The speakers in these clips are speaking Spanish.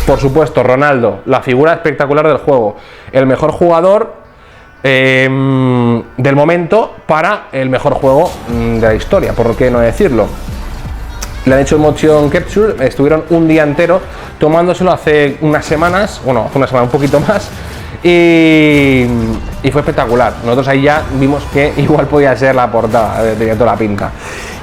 por supuesto, Ronaldo, la figura espectacular del juego, el mejor jugador del momento para el mejor juego de la historia, por qué no decirlo. Le han hecho motion capture, estuvieron un día entero tomándoselo hace unas semanas, bueno, hace una semana un poquito más, y fue espectacular. Nosotros ahí ya vimos que igual podía ser la portada, tenía toda la pinta.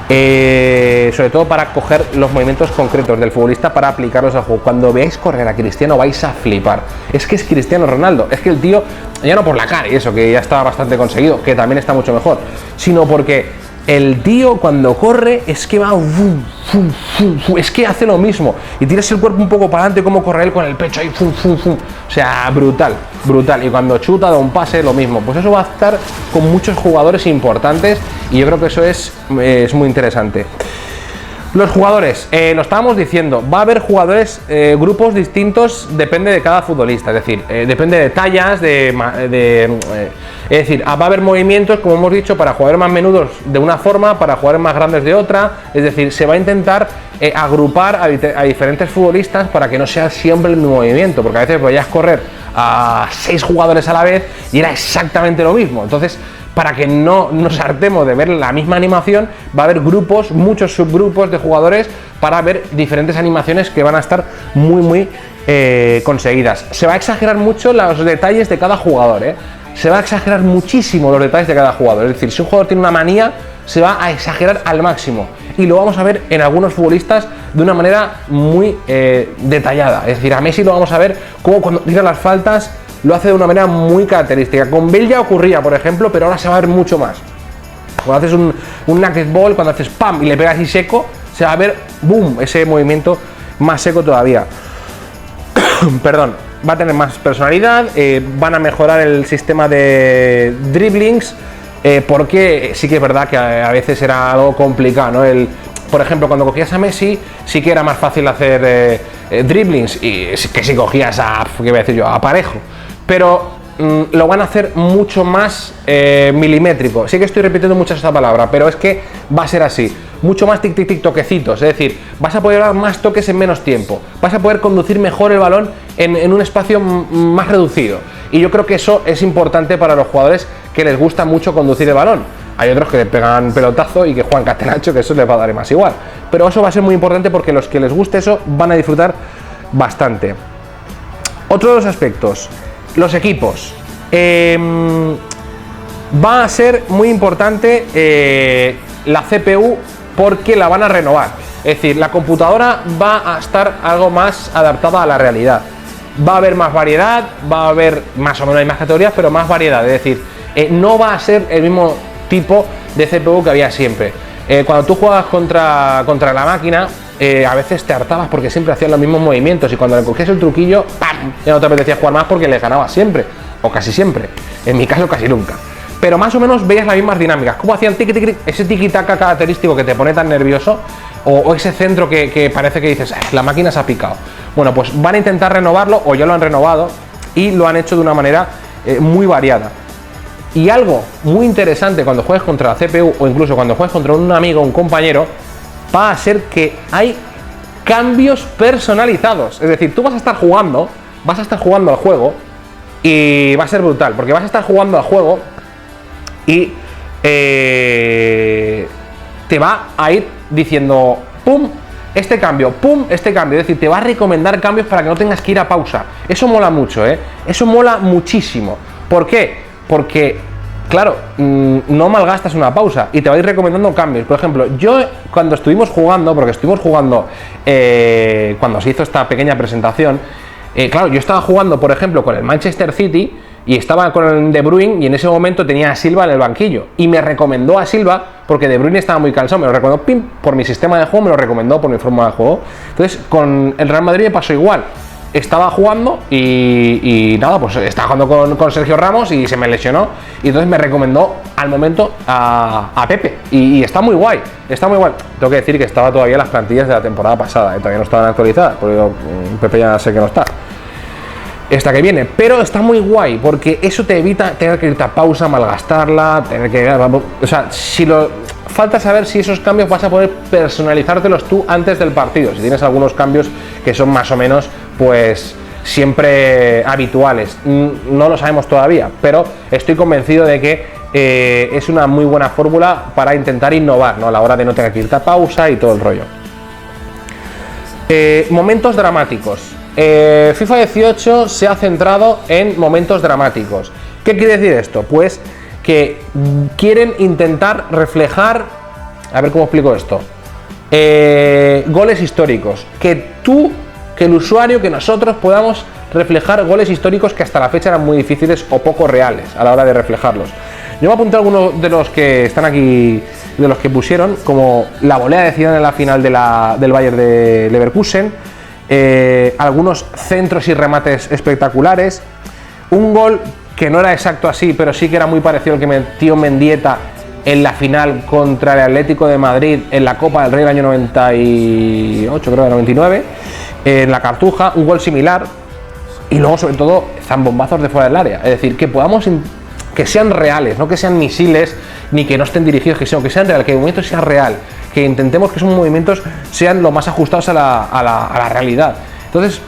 Sobre todo para coger los movimientos concretos del futbolista para aplicarlos al juego. Cuando veáis correr a Cristiano vais a flipar. Es que es Cristiano Ronaldo, es que el tío, ya no por la cara y eso, que ya estaba bastante conseguido, que también está mucho mejor, sino porque el tío cuando corre es que va, es que hace lo mismo y tiras el cuerpo un poco para adelante, como corre él con el pecho ahí, o sea, brutal, brutal. Y cuando chuta da un pase, lo mismo. Pues eso va a estar con muchos jugadores importantes y yo creo que eso es muy interesante. Los jugadores, lo estábamos diciendo, va a haber jugadores, grupos distintos, depende de cada futbolista, es decir, depende de tallas, es decir, va a haber movimientos, como hemos dicho, para jugadores más menudos de una forma, para jugadores más grandes de otra, es decir, se va a intentar agrupar a diferentes futbolistas para que no sea siempre el mismo movimiento, porque a veces vayas a correr a 6 jugadores a la vez y era exactamente lo mismo. Entonces, para que no nos hartemos de ver la misma animación, va a haber grupos, muchos subgrupos de jugadores para ver diferentes animaciones que van a estar muy conseguidas. Se va a exagerar mucho los detalles de cada jugador, se va a exagerar muchísimo los detalles de cada jugador. Es decir, si un jugador tiene una manía, se va a exagerar al máximo. Y lo vamos a ver en algunos futbolistas de una manera muy detallada. Es decir, a Messi lo vamos a ver como cuando tira las faltas lo hace de una manera muy característica. Con Bale ya ocurría, por ejemplo, pero ahora se va a ver mucho más. Cuando haces un naked ball, cuando haces pam y le pegas así seco, se va a ver, boom, ese movimiento más seco todavía. Perdón, va a tener más personalidad, van a mejorar el sistema de dribblings, porque sí que es verdad que a veces era algo complicado, ¿no? Por ejemplo, cuando cogías a Messi, sí que era más fácil hacer dribblings, y que si cogías ¿qué voy a decir yo? A Parejo. Pero lo van a hacer mucho más milimétrico. Sí que estoy repitiendo mucho esta palabra, pero es que va a ser así. Mucho más tic tic tic toquecitos, es decir, vas a poder dar más toques en menos tiempo, vas a poder conducir mejor el balón en un espacio más reducido. Y yo creo que eso es importante para los jugadores que les gusta mucho conducir el balón. Hay otros que le pegan pelotazo y que juegan catenacho, que eso les va a dar más igual. Pero eso va a ser muy importante porque los que les guste eso van a disfrutar bastante. Otro de los aspectos, los equipos. Va a ser muy importante la CPU porque la van a renovar. Es decir, la computadora va a estar algo más adaptada a la realidad. Va a haber más variedad, va a haber más o menos hay más categorías, pero más variedad. Es decir, no va a ser el mismo tipo de CPU que había siempre. Cuando tú juegas contra la máquina, a veces te hartabas porque siempre hacías los mismos movimientos y cuando le cogías el truquillo, ¡pam!, ya no te apetecía jugar más porque le ganabas siempre, o casi siempre. En mi caso, casi nunca. Pero más o menos veías las mismas dinámicas. ¿Cómo hacían ese tiki-taka característico que te pone tan nervioso? O ese centro que parece que dices, la máquina se ha picado. Bueno, pues van a intentar renovarlo, o ya lo han renovado, y lo han hecho de una manera muy variada. Y algo muy interesante cuando juegues contra la CPU, o incluso cuando juegues contra un amigo o un compañero, va a ser que hay cambios personalizados. Es decir, tú vas a estar jugando al juego, y va a ser brutal, porque vas a estar jugando al juego y te va a ir diciendo pum, este cambio, pum, este cambio. Es decir, te va a recomendar cambios para que no tengas que ir a pausa. Eso mola mucho, eso mola muchísimo. ¿Por qué? Porque, claro, no malgastas una pausa y te va a ir recomendando cambios. Por ejemplo, yo cuando estuvimos jugando, cuando se hizo esta pequeña presentación, claro, yo estaba jugando, por ejemplo, con el Manchester City y estaba con el De Bruyne y en ese momento tenía a Silva en el banquillo y me recomendó a Silva porque De Bruyne estaba muy cansado, me lo recomendó por mi sistema de juego, me lo recomendó por mi forma de juego. Entonces con el Real Madrid me pasó igual, estaba jugando y nada, pues estaba jugando con Sergio Ramos y se me lesionó y entonces me recomendó al momento a Pepe y está muy guay, está muy guay. Tengo que decir que estaba todavía en las plantillas de la temporada pasada, todavía no estaban actualizadas, porque Pepe ya sé que no está. Esta que viene, pero está muy guay porque eso te evita tener que irte a pausa, malgastarla, tener que, o sea, falta saber si esos cambios vas a poder personalizártelos tú antes del partido, si tienes algunos cambios que son más o menos pues siempre habituales. No lo sabemos todavía, pero estoy convencido de que es una muy buena fórmula para intentar innovar, ¿no? A la hora de no tener que irte a pausa y todo el rollo. Momentos dramáticos. FIFA 18 se ha centrado en momentos dramáticos. ¿Qué quiere decir esto? Pues que quieren intentar reflejar, a ver cómo explico esto, goles históricos, que el usuario, que nosotros podamos reflejar goles históricos que hasta la fecha eran muy difíciles o poco reales a la hora de reflejarlos. Yo me apunté a algunos de los que están aquí, de los que pusieron, como la volea de Zidane en la final del Bayern de Leverkusen, algunos centros y remates espectaculares, un gol que no era exacto así, pero sí que era muy parecido al que metió Mendieta en la final contra el Atlético de Madrid en la Copa del Rey del año 98, creo, de 99, en la Cartuja, un gol similar, y luego sobre todo zambombazos de fuera del área, es decir, que podamos, que sean reales, no que sean misiles, ni que no estén dirigidos, sino que sean reales, que el movimiento sea real, que intentemos que esos movimientos sean lo más ajustados a la realidad. Entonces,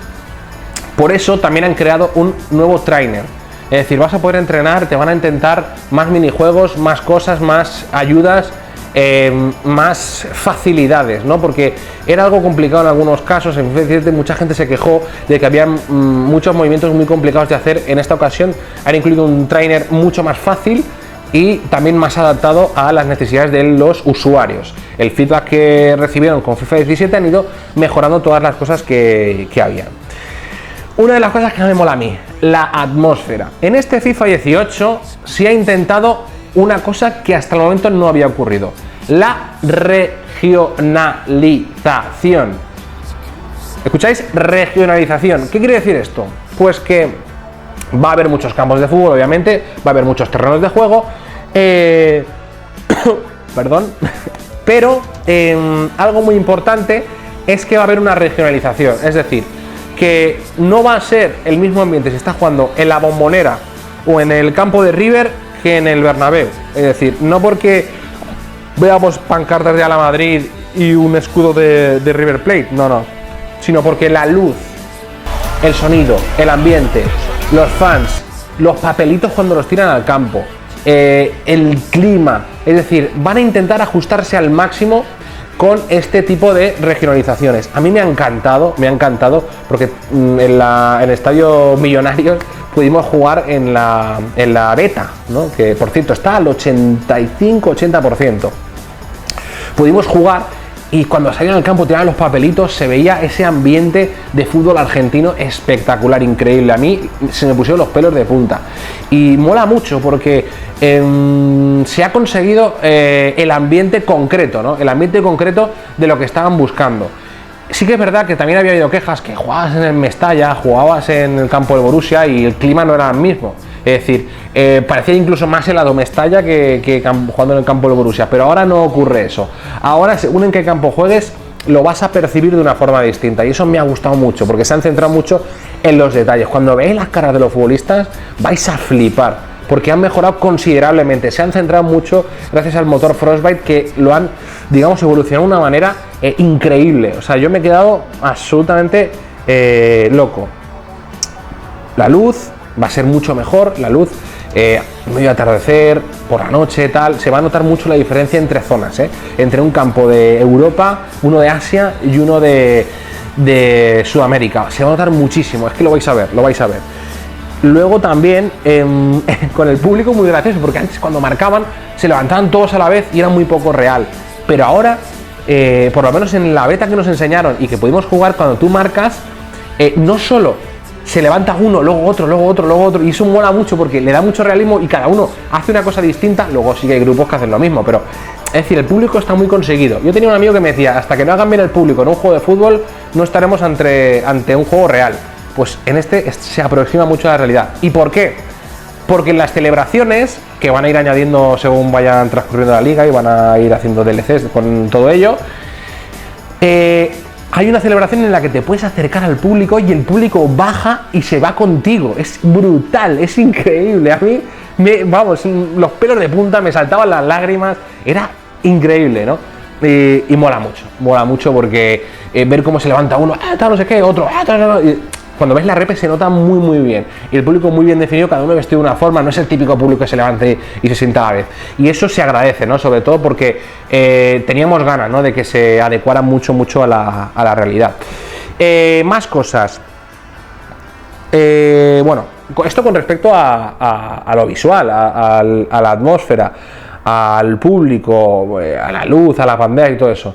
por eso también han creado un nuevo trainer. Es decir, vas a poder entrenar, te van a intentar más minijuegos, más cosas, más ayudas, más facilidades, ¿no? Porque era algo complicado en algunos casos. En vez de mucha gente se quejó de que había muchos movimientos muy complicados de hacer. En esta ocasión han incluido un trainer mucho más fácil y también más adaptado a las necesidades de los usuarios. El feedback que recibieron con FIFA 17 han ido mejorando todas las cosas que había. Una de las cosas que me mola a mí, la atmósfera. En este FIFA 18 se ha intentado una cosa que hasta el momento no había ocurrido: la regionalización. ¿Escucháis? Regionalización. ¿Qué quiere decir esto? Pues que va a haber muchos campos de fútbol, obviamente, va a haber muchos terrenos de juego, perdón, pero algo muy importante es que va a haber una regionalización, es decir, que no va a ser el mismo ambiente si estás jugando en la Bombonera o en el campo de River que en el Bernabéu. Es decir, no porque veamos pancartas de Ala Madrid y un escudo de River Plate, no, sino porque la luz, el sonido, el ambiente, los fans, los papelitos cuando los tiran al campo, el clima, es decir, van a intentar ajustarse al máximo con este tipo de regionalizaciones. A mí me ha encantado porque en el Estadio Millonarios pudimos jugar en la beta, ¿no? Que por cierto está al 85-80%. Pudimos jugar y cuando salían al campo tiraban los papelitos, se veía ese ambiente de fútbol argentino espectacular, increíble. A mí se me pusieron los pelos de punta y mola mucho porque se ha conseguido el ambiente concreto, ¿no? El ambiente concreto de lo que estaban buscando. Sí que es verdad que también había habido quejas que jugabas en el Mestalla, jugabas en el campo del Borussia y el clima no era el mismo. Es decir, parecía incluso más helado Mestalla que jugando en el campo del Borussia, pero ahora no ocurre eso. Ahora, según en qué campo juegues, lo vas a percibir de una forma distinta y eso me ha gustado mucho porque se han centrado mucho en los detalles. Cuando veáis las caras de los futbolistas vais a flipar porque han mejorado considerablemente, se han centrado mucho gracias al motor Frostbite, que lo han, digamos, evolucionado de una manera increíble. O sea, yo me he quedado absolutamente loco. La luz va a ser mucho mejor, la luz medio atardecer, por la noche, tal, se va a notar mucho la diferencia entre zonas, entre un campo de Europa, uno de Asia y uno de Sudamérica. Se va a notar muchísimo, es que lo vais a ver. Luego también con el público muy gracioso, porque antes cuando marcaban se levantaban todos a la vez y era muy poco real, pero ahora, por lo menos en la beta que nos enseñaron y que pudimos jugar, cuando tú marcas, no solo se levanta uno, luego otro, y eso mola mucho porque le da mucho realismo y cada uno hace una cosa distinta. Luego sí que hay grupos que hacen lo mismo, pero es decir, el público está muy conseguido. Yo tenía un amigo que me decía, hasta que no hagan bien el público en un juego de fútbol no estaremos ante un juego real. Pues en este se aproxima mucho a la realidad. ¿Y por qué? Porque en las celebraciones, que van a ir añadiendo según vayan transcurriendo la liga y van a ir haciendo DLCs con todo ello, hay una celebración en la que te puedes acercar al público y el público baja y se va contigo. Es brutal, es increíble. A mí, los pelos de punta, me saltaban las lágrimas. Era increíble, ¿no? Y mola mucho porque ver cómo se levanta uno, tal, no sé qué, otro, tal, cuando ves la repe se nota muy bien, y el público muy bien definido, cada uno vestido de una forma, no es el típico público que se levante y se sienta a la vez, y eso se agradece, ¿no? Sobre todo porque teníamos ganas, ¿no? De que se adecuara mucho a la realidad. Más cosas. Bueno, esto con respecto a lo visual, a la atmósfera, al público, a la luz, a la pantalla y todo eso.